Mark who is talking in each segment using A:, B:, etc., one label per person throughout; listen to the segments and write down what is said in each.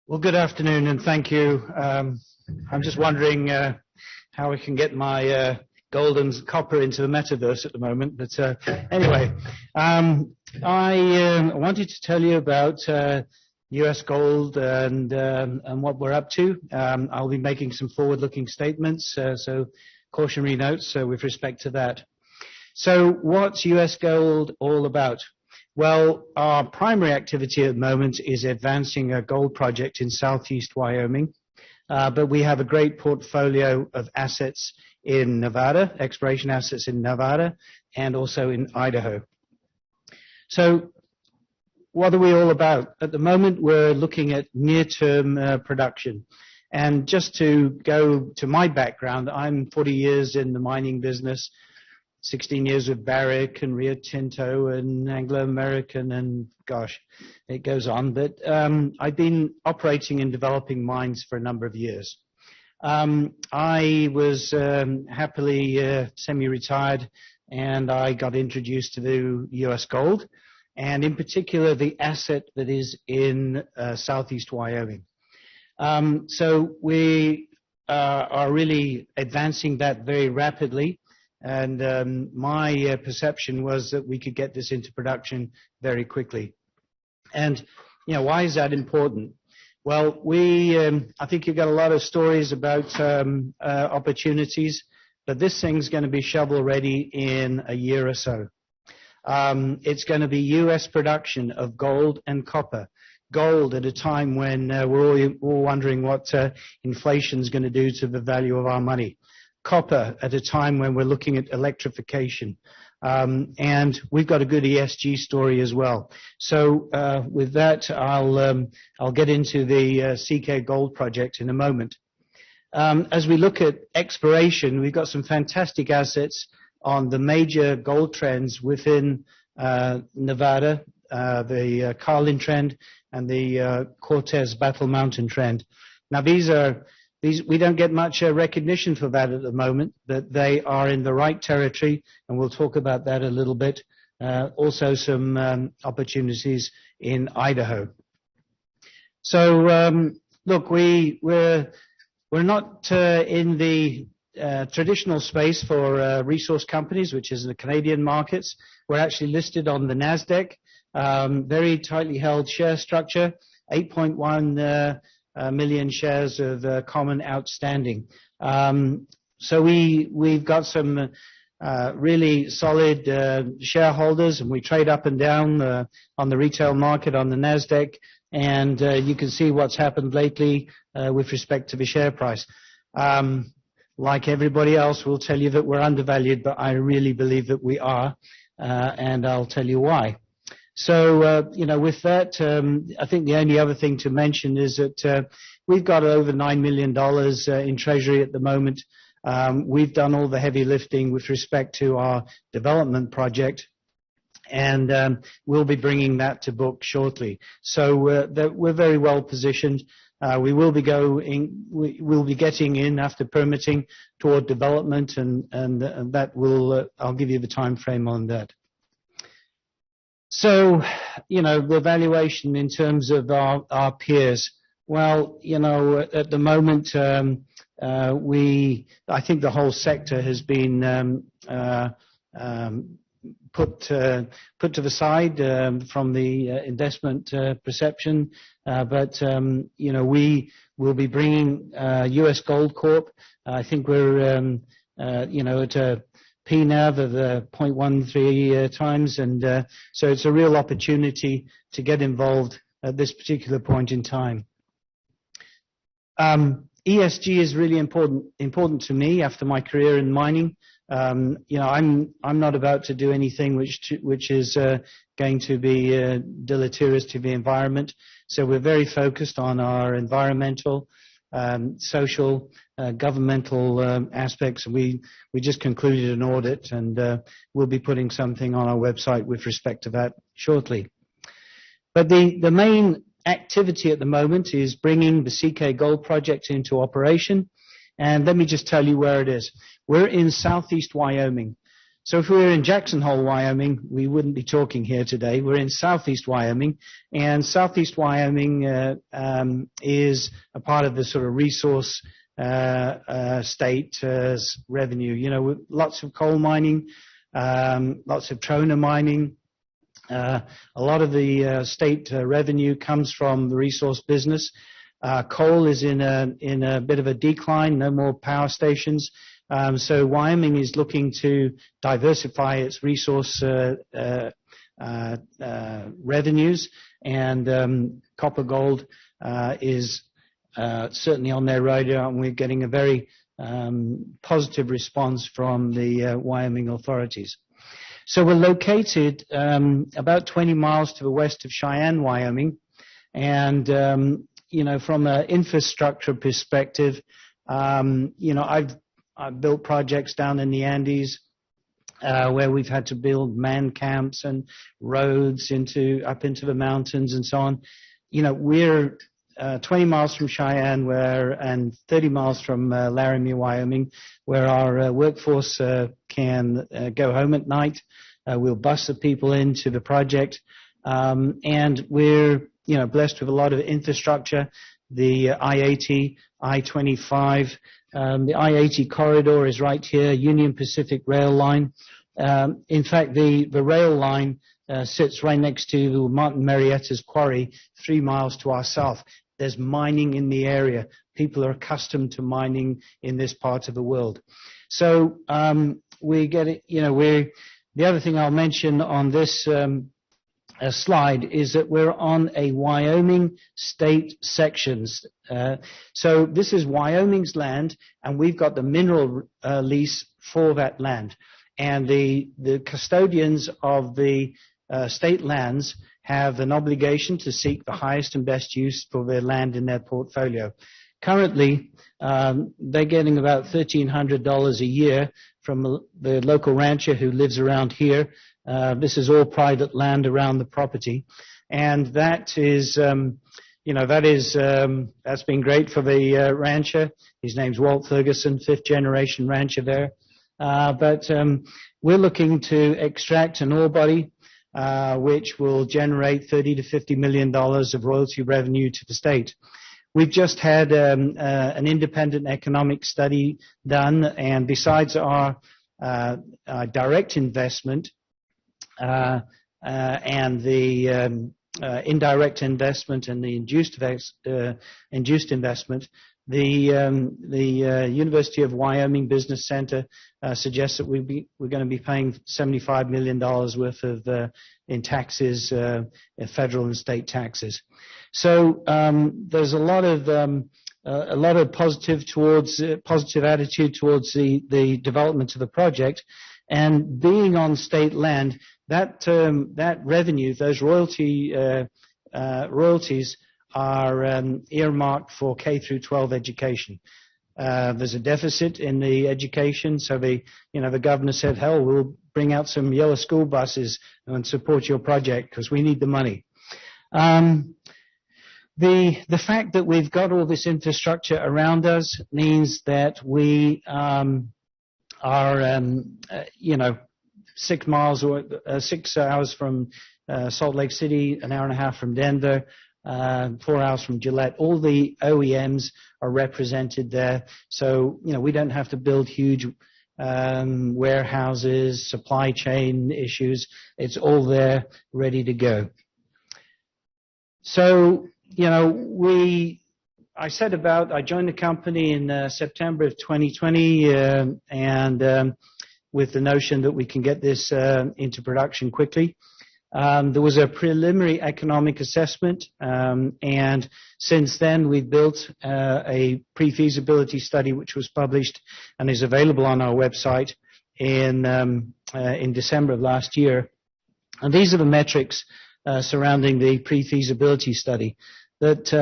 A: Well, good afternoon, and thank you. I'm just wondering how we can get my gold and copper into the metaverse at the moment. But anyway, I wanted to tell you about U.S. gold and what we're up to. I'll be making some forward-looking statements, so cautionary notes with respect to that. So what's U.S. gold all about? Well, our primary activity at the moment is advancing a gold project in southeast Wyoming, but we have a great portfolio of assets in Nevada, exploration assets in Nevada, and also in Idaho. So what are we all about? At the moment, we're looking at near-term production. And just to go to my background, I'm 40 years in the mining business, 16 years with Barrick and Rio Tinto and Anglo American, and gosh, it goes on. But I've been operating and developing mines for a number of years. I was happily semi-retired, and I got introduced to the U.S. gold, and in particular the asset that is in southeast Wyoming. So we are really advancing that very rapidly. And my perception was that we could get this into production very quickly. And, you know, why is that important? Well, I think you've got a lot of stories about opportunities, but this thing's going to be shovel ready in a year or so. It's going to be U.S. production of gold and copper. Gold at a time when we're all wondering what inflation's going to do to the value of our money. Copper at a time when we're looking at electrification. And we've got a good ESG story as well. So with that, I'll get into the CK Gold project in a moment. As we look at exploration, we've got some fantastic assets on the major gold trends within Nevada, the Carlin Trend and the Cortez Battle Mountain Trend. Now we don't get much recognition for that at the moment, but they are in the right territory, and we'll talk about that a little bit. Also some opportunities in Idaho. So look, we're not in the traditional space for resource companies, which is the Canadian markets. We're actually listed on the NASDAQ, very tightly held share structure, 8.1 million shares of common outstanding. So we've got some really solid shareholders, and we trade up and down on the retail market on the NASDAQ, and you can see what's happened lately with respect to the share price. Like everybody else, we'll tell you that we're undervalued, but I really believe that we are, and I'll tell you why. So, you know, with that, I think the only other thing to mention is that we've got over $9 million in treasury at the moment. We've done all the heavy lifting with respect to our development project, and we'll be bringing that to book shortly. So we're very well positioned. We will be getting in after permitting toward development, and that will, I'll give you the time frame on that. So, you know, the valuation in terms of our peers. Well, you know, at the moment, I think the whole sector has been put to the side from the investment perception. But you know, we will be bringing U.S. Gold Corp. I think we're you know, at a PNAV of 0.13 times, and so it's a real opportunity to get involved at this particular point in time. ESG is really important to me after my career in mining. You know, I'm not about to do anything which is going to be deleterious to the environment. So we're very focused on our environmental, social, governmental aspects. We just concluded an audit, and we'll be putting something on our website with respect to that shortly. But the main activity at the moment is bringing the CK Gold project into operation. And let me just tell you where it is. We're in southeast Wyoming. So if we were in Jackson Hole, Wyoming, we wouldn't be talking here today. We're in southeast Wyoming, and southeast Wyoming is a part of the sort of resource state revenue. You know, with lots of coal mining, lots of trona mining. A lot of the state revenue comes from the resource business. Coal is in a bit of a decline, no more power stations. So Wyoming is looking to diversify its resource revenues, and copper gold is certainly on their radar, and we're getting a very positive response from the Wyoming authorities. So we're located about 20 miles to the west of Cheyenne, Wyoming, and you know, from an infrastructure perspective, you know, I've built projects down in the Andes where we've had to build man camps and roads up into the mountains and so on. You know, we're 20 miles from Cheyenne and 30 miles from Laramie, Wyoming, where our workforce can go home at night. We'll bus the people into the project, and we're, you know, blessed with a lot of infrastructure. The I-80, I-25, the I-80 corridor is right here, Union Pacific Rail Line. In fact, the rail line sits right next to Martin Marietta's quarry, 3 miles to our south. There's mining in the area. People are accustomed to mining in this part of the world. So we get it, you know, the other thing I'll mention on this slide is that we're on a Wyoming state sections. So this is Wyoming's land, and we've got the mineral lease for that land. And the custodians of the state lands have an obligation to seek the highest and best use for their land in their portfolio. Currently, they're getting about $1,300 a year from the local rancher who lives around here. This is all private land around the property, and that is, you know, that's been great for the rancher. His name's Walt Ferguson, 5th generation rancher there. But we're looking to extract an ore body which will generate $30 to $50 million of royalty revenue to the state. We've just had an independent economic study done, and besides our direct investment and the indirect investment and the induced investment, the University of Wyoming Business Center suggests that we're going to be paying $75 million worth of in taxes, federal and state taxes. So there's a lot of positive attitude towards the development of the project, and being on state land, that revenue, those royalties are earmarked for K through 12 education. There's a deficit in the education, so the governor said, hell, we'll bring out some yellow school buses and support your project because we need the money. The fact that we've got all this infrastructure around us means that we are 6 miles or 6 hours from Salt Lake City, an hour and a half from Denver, 4 hours from Gillette. All the OEMs are represented there, so we don't have to build huge warehouses, supply chain issues. It's all there, ready to go. So I joined the company in September of 2020, and with the notion that we can get this into production quickly. There was a preliminary economic assessment, and since then we've built a pre-feasibility study which was published and is available on our website in December of last year. And these are the metrics surrounding the pre-feasibility study. That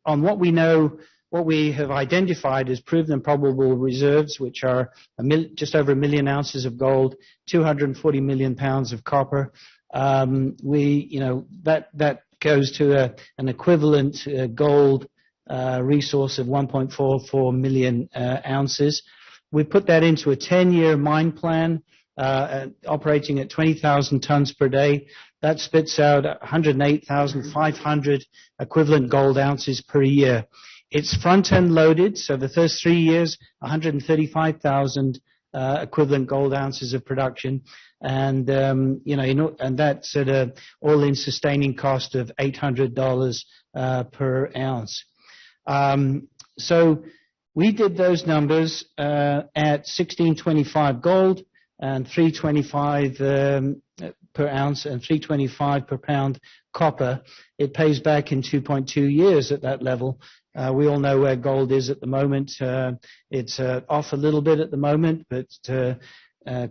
A: on what we know, what we have identified as proven and probable reserves, which are just over 1 million ounces of gold, 240 million pounds of copper. That goes to an equivalent gold resource of 1.44 million ounces. We put that into a 10-year mine plan operating at 20,000 tons per day. That spits out 108,500 equivalent gold ounces per year. It's front-end loaded, so the first 3 years, 135,000 equivalent gold ounces of production, and and that's at a all-in sustaining cost of $800 per ounce. So we did those numbers at $1,625 gold and $325 per ounce and $325 per pound copper. It pays back in 2.2 years at that level. We all know where gold is at the moment. It's off a little bit at the moment, but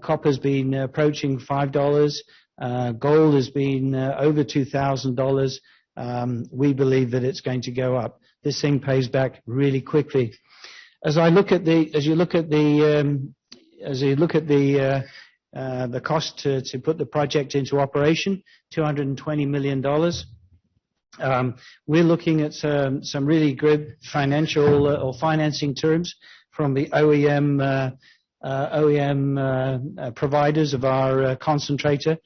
A: copper's been approaching $5. Gold has been over $2,000. We believe that it's going to go up. This thing pays back really quickly. As you look at the cost to put the project into operation, $220 million. We're looking at some really good financial or financing terms from the OEM providers of our concentrator,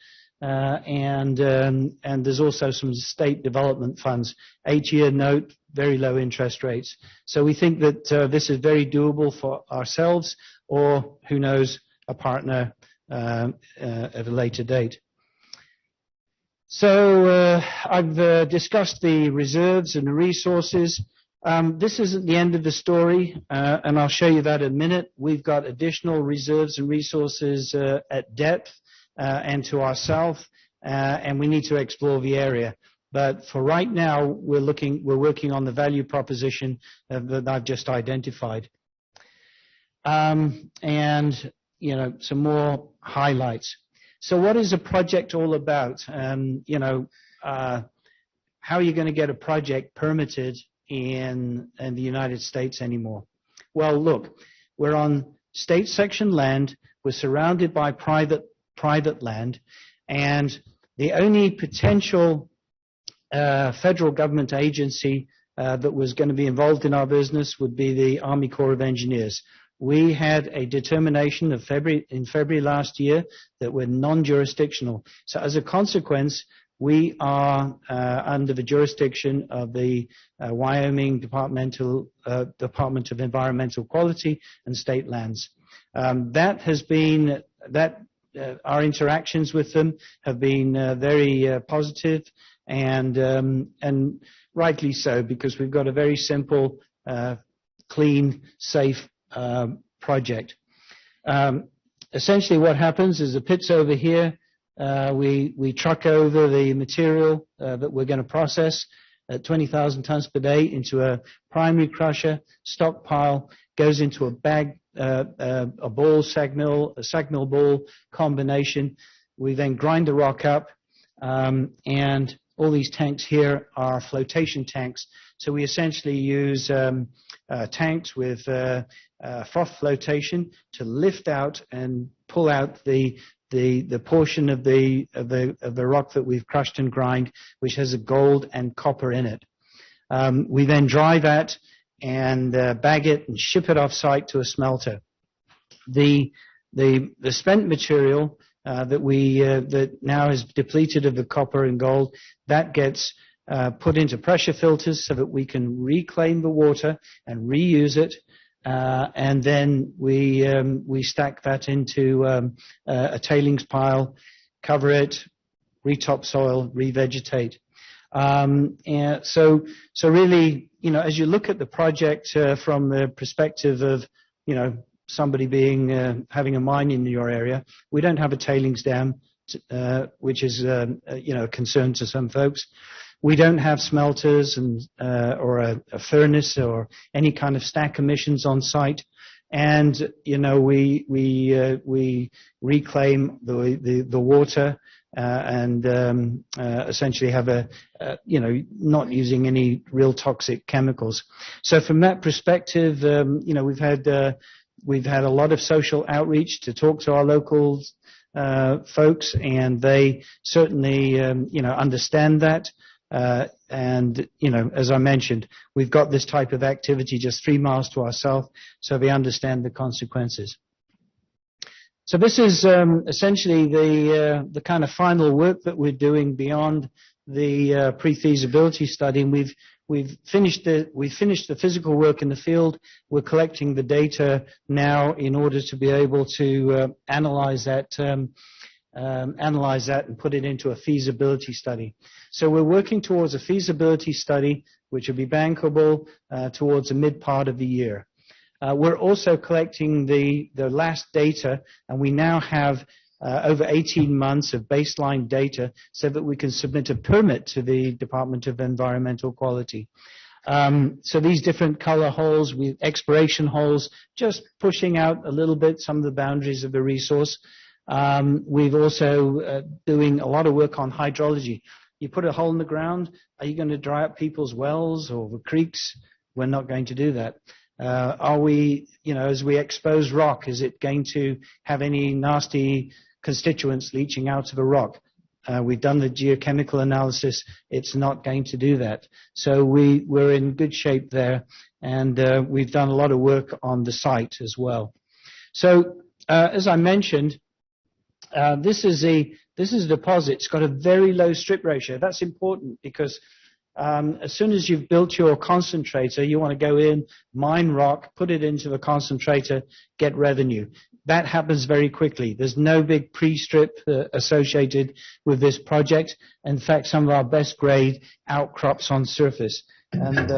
A: and there's also some state development funds, 8-year note, very low interest rates. So we think that this is very doable for ourselves, or who knows, a partner at a later date. So I've discussed the reserves and the resources. This isn't the end of the story, and I'll show you that in a minute. We've got additional reserves and resources at depth and to our south, and we need to explore the area. But for right now, we're working on the value proposition that I've just identified. And some more highlights. So what is a project all about? How are you going to get a project permitted in the United States anymore? Well, look, we're on state section land. We're surrounded by private land, and the only potential federal government agency that was going to be involved in our business would be the Army Corps of Engineers. We had a determination in February last year that we're non-jurisdictional. So as a consequence, we are under the jurisdiction of the Wyoming Department of Environmental Quality and State Lands. Our interactions with them have been very positive, and rightly so, because we've got a very simple, clean, safe project. Essentially what happens is the pit's over here. We truck over the material that we're going to process at 20,000 tons per day into a primary crusher, stockpile, goes into a bag, a ball SAG mill, a SAG mill ball combination. We then grind the rock up, and all these tanks here are flotation tanks. So we essentially use tanks with froth flotation to lift out and pull out the portion of the rock that we've crushed and grind, which has a gold and copper in it. We then dry that and bag it and ship it off site to a smelter. The spent material that now is depleted of the copper and gold, that gets put into pressure filters so that we can reclaim the water and reuse it, and then we stack that into a tailings pile, cover it, retopsoil, revegetate. And so really, as you look at the project from the perspective of, somebody having a mine in your area, we don't have a tailings dam, which is a concern to some folks. We don't have smelters or a furnace or any kind of stack emissions on site, and we reclaim the water and essentially have not using any real toxic chemicals. So from that perspective, we've had a lot of social outreach to talk to our local folks, and they certainly understand that. And as I mentioned, we've got this type of activity just 3 miles to our south, so they understand the consequences. So this is essentially the kind of final work that we're doing beyond the pre-feasibility study, and we've finished the physical work in the field. We're collecting the data now in order to be able to analyze that and put it into a feasibility study. So we're working towards a feasibility study which will be bankable towards the mid part of the year. We're also collecting the last data, and we now have over 18 months of baseline data so that we can submit a permit to the Department of Environmental Quality. So these different color holes, exploration holes, just pushing out a little bit some of the boundaries of the resource. We've also doing a lot of work on hydrology. You put a hole in the ground, are you going to dry up people's wells or the creeks? We're not going to do that. Are we, as we expose rock, is it going to have any nasty constituents leaching out of the rock? We've done the geochemical analysis. It's not going to do that. So we're in good shape there, and we've done a lot of work on the site as well. So as I mentioned, this is a deposit. It's got a very low strip ratio. That's important because as soon as you've built your concentrator, you want to go in, mine rock, put it into the concentrator, get revenue. That happens very quickly. There's no big pre-strip associated with this project. In fact, some of our best grade outcrops on surface. And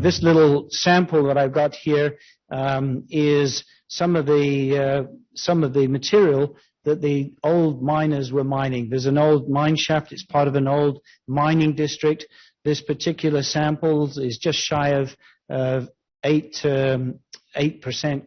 A: this little sample that I've got here is some of the material that the old miners were mining. There's an old mine shaft. It's part of an old mining district. This particular sample is just shy of 8%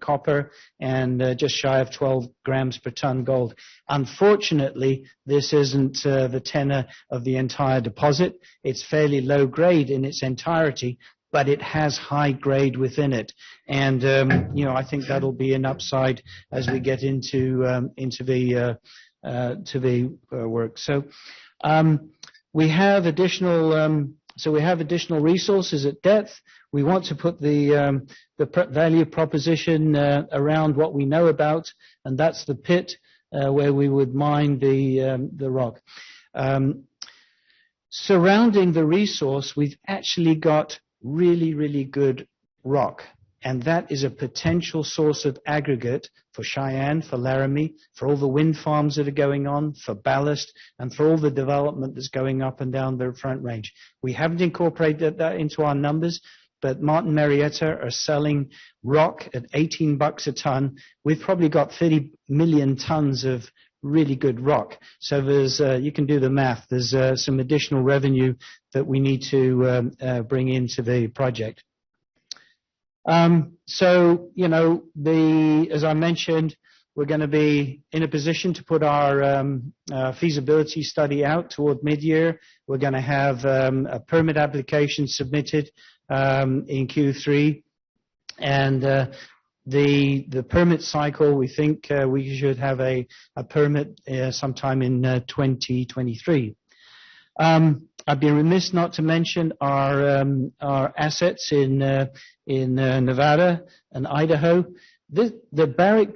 A: copper and just shy of 12 grams per ton gold. Unfortunately, this isn't the tenor of the entire deposit. It's fairly low grade in its entirety, but it has high grade within it. And, I think that'll be an upside as we get into the work. So, we have additional resources at depth. We want to put the value proposition around what we know about, and that's the pit where we would mine the rock. Surrounding the resource, we've actually got really, really good rock, and that is a potential source of aggregate for Cheyenne, for Laramie, for all the wind farms that are going on, for ballast, and for all the development that's going up and down the Front Range. We haven't incorporated that into our numbers, but Martin Marietta are selling rock at $18 a ton. We've probably got 30 million tons of really good rock. So there's, you can do the math. There's some additional revenue that we need to bring into the project. So, as I mentioned, we're going to be in a position to put our feasibility study out toward mid-year. We're going to have a permit application submitted in Q3, and the permit cycle, we think we should have a permit sometime in 2023. I'd be remiss not to mention our assets in Nevada and Idaho. The Barrick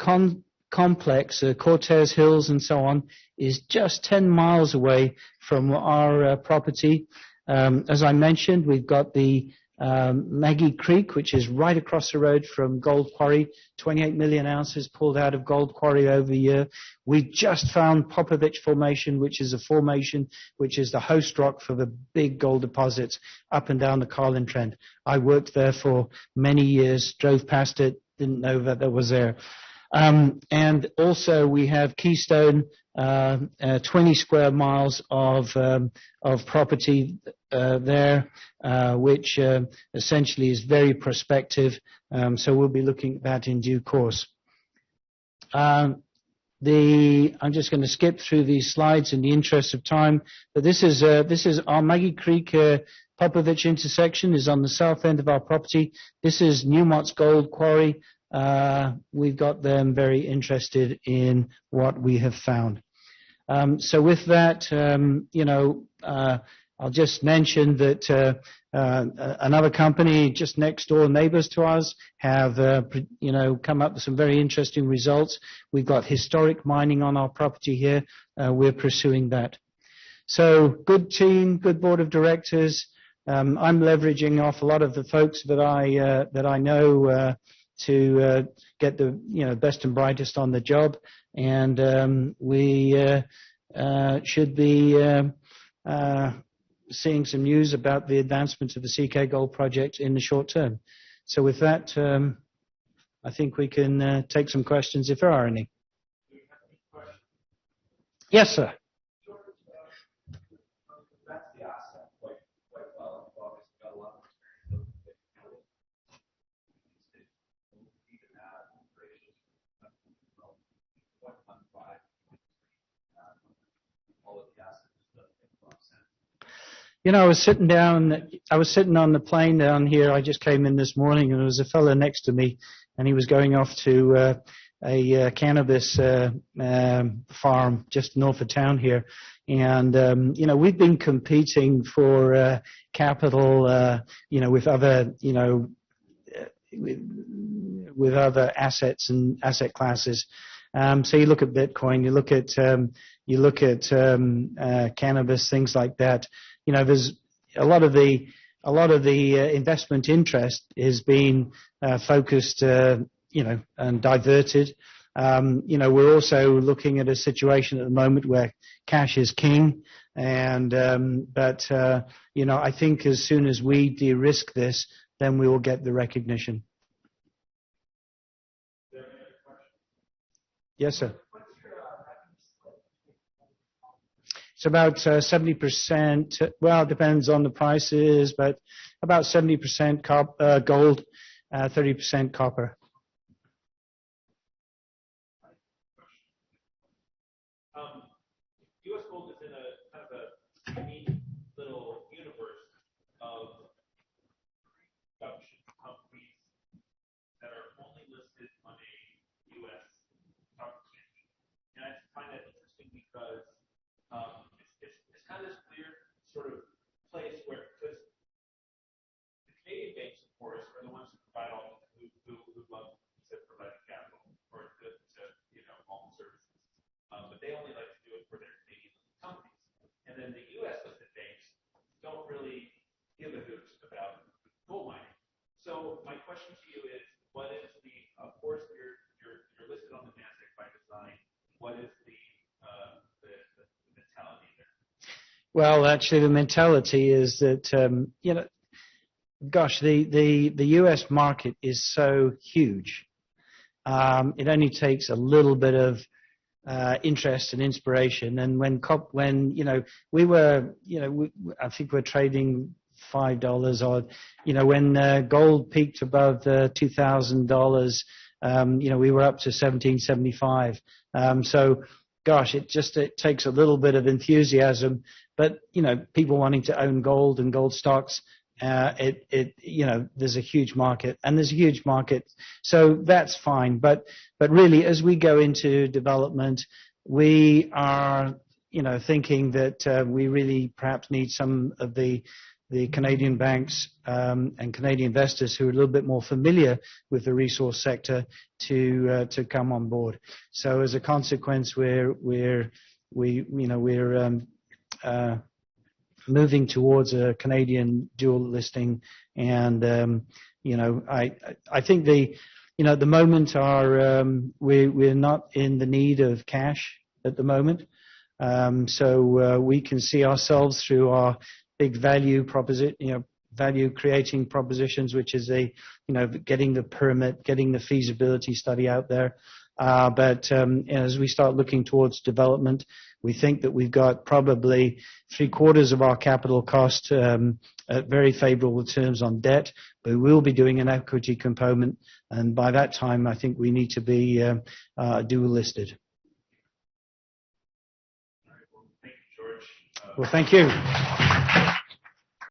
A: complex, Cortez Hills and so on, is just 10 miles away from our property. As I mentioned, we've got the Maggie Creek, which is right across the road from Gold Quarry, 28 million ounces pulled out of Gold Quarry over the year. We just found Popovich Formation, which is a formation which is the host rock for the big gold deposits up and down the Carlin Trend. I worked there for many years, drove past it, didn't know that was there. And also we have Keystone, 20 square miles of property there, which essentially is very prospective. So we'll be looking at that in due course. I'm just going to skip through these slides in the interest of time, but this is our Maggie Creek Popovich intersection is on the south end of our property. This is Newmont's Gold Quarry. We've got them very interested in what we have found. So with that, I'll just mention that another company just next door, neighbors to us, have come up with some very interesting results. We've got historic mining on our property here. We're pursuing that. So good team, good board of directors. I'm leveraging off a lot of the folks that I know to get the best and brightest on the job, and we should be seeing some news about the advancement of the CK Gold project in the short term. So with that, I think we can take some questions if there are any. Yes, sir. I was sitting on the plane down here. I just came in this morning, and there was a fellow next to me, and he was going off to a cannabis farm just north of town here. And, we've been competing for capital, with other, with other assets and asset classes. So you look at Bitcoin, you look at cannabis, things like that. There's a lot of the investment interest is being focused, and diverted. We're also looking at a situation at the moment where cash is king, and I think as soon as we de-risk this, then we will get the recognition. Yes, sir. It's about 70%. Well, it depends on the prices, but about 70% gold, 30% copper.
B: U.S. Gold is in a kind of a unique little universe of production companies that are only listed on a U.S. stock exchange. And I find that interesting because it's kind of this weird sort of place where, because the Canadian banks, of course, are the ones who provide all who love to provide capital or to all the services. But they only like to do it for their Canadian companies. And then the U.S. listed banks don't really give a hoot about gold mining. So my question to you is, what is of course you're listed on the NASDAQ by design. What is the mentality there?
A: Well, actually, the mentality is that, the U.S. market is so huge. It only takes a little bit of interest and inspiration. And when we were, I think we're trading $5 odd. When gold peaked above $2,000, we were up to $1,775. So, gosh, it takes a little bit of enthusiasm, but people wanting to own gold and gold stocks. There's a huge market, and there's a huge market, so that's fine. But really, as we go into development, we are, thinking that we really perhaps need some of the Canadian banks and Canadian investors who are a little bit more familiar with the resource sector to come on board. So as a consequence, we're moving towards a Canadian dual listing, and I think at the moment we're not in the need of cash at the moment, so we can see ourselves through our big value creating propositions, which is getting the permit, getting the feasibility study out there. But as we start looking towards development, we think that we've got probably 3/4 of our capital cost at very favorable terms on debt, but we will be doing an equity component, and by that time, I think we need to be dual listed.
B: All right, well, thank you, George.
A: Well, thank you.